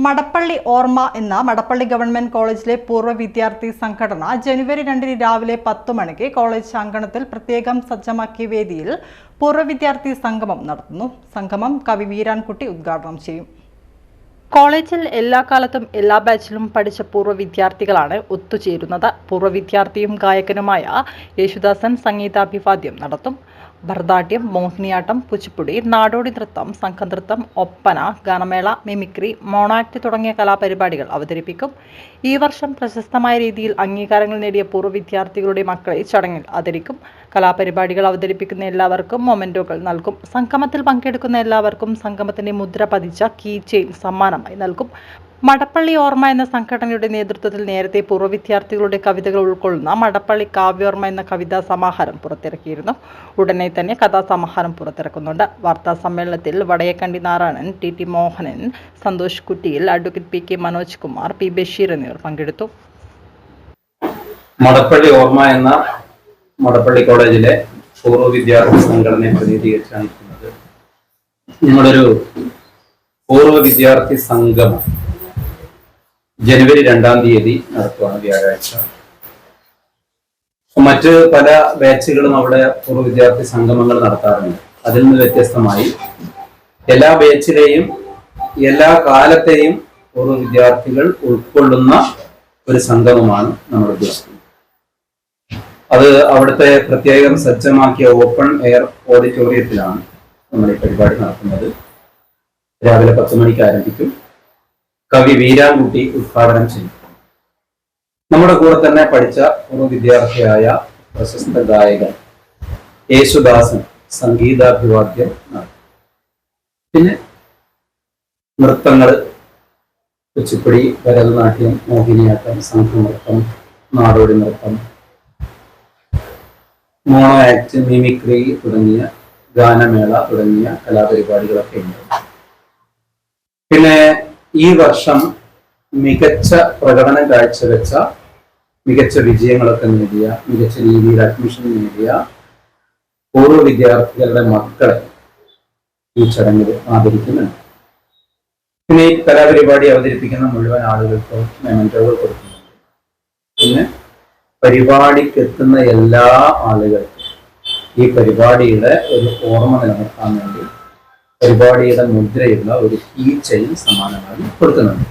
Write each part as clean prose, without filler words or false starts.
മടപ്പള്ളി ഓർമ്മ എന്ന മടപ്പള്ളി ഗവൺമെന്റ് കോളേജിലെ പൂർവ്വ വിദ്യാർത്ഥി സംഘടന ജനുവരി 2 രാവിലെ 10 മണിക്ക് കോളേജ് അങ്കണത്തിൽ പ്രത്യേകം സജ്ജമാക്കിയ വേദിയിൽ പൂർവ്വ വിദ്യാർത്ഥി സംഗമം നടത്തുന്നു. സംഗമം കവി വീരാൻകുട്ടി ഉദ്ഘാടനം ചെയ്യും. കോളേജിൽ എല്ലാ കാലത്തും എല്ലാ ബാച്ചിലും പഠിച്ച പൂർവ്വ വിദ്യാർത്ഥികളാണ് ഒത്തുചേരുന്നത്. പൂർവ്വ വിദ്യാർത്ഥിയും ഗായകനുമായ യേശുദാസൻ സംഗീതാഭിവാദ്യം നടത്തും. ഭരതനാട്യം, മോഹിനിയാട്ടം, കുച്ചിപ്പുടി, നാടോടി നൃത്തം, സംഘനൃത്തം, ഒപ്പന, ഗാനമേള, മിമിക്രി, മോണാക്ട് തുടങ്ങിയ കലാപരിപാടികൾ അവതരിപ്പിക്കും. ഈ വർഷം പ്രശസ്തമായ രീതിയിൽ അംഗീകാരങ്ങൾ നേടിയ പൂർവ്വ വിദ്യാർത്ഥികളുടെ മക്കളെ ചടങ്ങിൽ ആദരിക്കും. കലാപരിപാടികൾ അവതരിപ്പിക്കുന്ന എല്ലാവർക്കും മൊമെന്റോകൾ നൽകും. സംഗമത്തിൽ പങ്കെടുക്കുന്ന എല്ലാവർക്കും സംഗമത്തിന്റെ മുദ്ര പതിച്ച കീ ചെയിൻ സമ്മാനമായി നൽകും. മടപ്പള്ളി ഓർമ്മ എന്ന സംഘടനയുടെ നേതൃത്വത്തിൽ നേരത്തെ പൂർവ്വ വിദ്യാർത്ഥികളുടെ കവിതകൾ ഉൾക്കൊള്ളുന്ന മടപ്പള്ളി കാവ്യോർമ്മ എന്ന കവിതാ സമാഹാരം പുറത്തിറക്കിയിരുന്നു. ഉടനെ തന്നെ കഥാസമാഹാരം പുറത്തിറക്കുന്നുണ്ട്. വാർത്താ സമ്മേളനത്തിൽ Vadayakkandi Narayanan, T Mohanan, Santhosh Kuttiyil, advocate P Manoj Kumar, P Basheer എന്നിവർ പങ്കെടുത്തു. മടപ്പള്ളി ഓർമ്മ എന്ന മടപ്പള്ളി കോളേജിലെ പൂർവ്വ വിദ്യാർത്ഥി സംഘടനയെ പ്രതിനിധീകരിച്ചാണ് ഇരിക്കുന്നത്. ഞങ്ങളൊരു പൂർവ്വ വിദ്യാർത്ഥി സംഗമം ജനുവരി 2 നടത്തുവാണ്, വ്യാഴാഴ്ച. മറ്റ് പല ബാച്ചുകളും അവിടെ പൂർവ്വ വിദ്യാർത്ഥി സംഗമങ്ങൾ നടത്താറുണ്ട്. അതിൽ നിന്ന് വ്യത്യസ്തമായി എല്ലാ ബാച്ചിലെയും എല്ലാ കാലത്തെയും പൂർവ്വ വിദ്യാർത്ഥികൾ ഉൾക്കൊള്ളുന്ന ഒരു സംഗമമാണ് നമ്മൾ ഉദ്ദേശിക്കുന്നത്. അത് അവിടുത്തെ പ്രത്യേകം സജ്ജമാക്കിയ ഓപ്പൺ എയർ ഓഡിറ്റോറിയത്തിലാണ് നമ്മൾ ഈ പരിപാടി നടത്തുന്നത്. രാവിലെ 10 മണിക്ക് ആരംഭിക്കും. കവി വീരാൻകുട്ടി ഉദ്ഘാടനം ചെയ്യും. നമ്മുടെ കൂടെ തന്നെ പഠിച്ച പൂർവ്വ വിദ്യാർത്ഥിയായ പ്രശസ്ത ഗായകൻ യേശുദാസൻ സംഗീതാഭിവാദ്യം നടത്തും. പിന്നെ നൃത്തങ്ങൾ, കുച്ചിപ്പുടി, ഭരതനാട്യം, മോഹിനിയാട്ടം, സംഘനൃത്തം, നാടോടി നൃത്തം, മോണോ ആക്ട്, മിമിക്രി തുടങ്ങിയ ഗാനമേള തുടങ്ങിയ കലാപരിപാടികളൊക്കെ ഉണ്ട്. പിന്നെ ഈ വർഷം മികച്ച പ്രകടനം കാഴ്ചവെച്ച, മികച്ച വിജയങ്ങളൊക്കെ നേടിയ, മികച്ച രീതിയിൽ അഡ്മിഷൻ നേടിയ പൂർവ്വ വിദ്യാർത്ഥികളുടെ മക്കളെ ഈ ചടങ്ങിൽ ആദരിക്കുന്നുണ്ട്. പിന്നെ ഈ കലാപരിപാടി അവതരിപ്പിക്കുന്ന മുഴുവൻ ആളുകൾക്കും മെമന്റോകൾ കൊടുക്കുന്നുണ്ട്. പിന്നെ പരിപാടിക്ക് എത്തുന്ന എല്ലാ ആളുകൾക്കും ഈ പരിപാടിയുടെ ഒരു ഓർമ്മ നിലനിർത്താൻ വേണ്ടി പരിപാടിയുടെ മുദ്രയുള്ള ഒരു കീ ചെയിൻ സമ്മാനമായി കൊടുക്കുന്നുണ്ട്.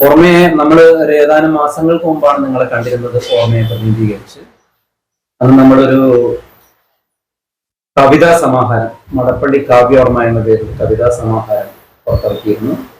ഓർമ്മയെ നമ്മൾ ഏതാനും മാസങ്ങൾക്ക് മുമ്പാണ് നിങ്ങളെ കണ്ടിരുന്നത്. ഓർമ്മയെ പ്രതിനിധീകരിച്ച് അന്ന് നമ്മളൊരു കവിതാ സമാഹാരം, മടപ്പള്ളി കാവ്യോർമ്മ എന്ന പേരിൽ കവിതാ സമാഹാരം പുറത്തിറക്കിയിരുന്നു.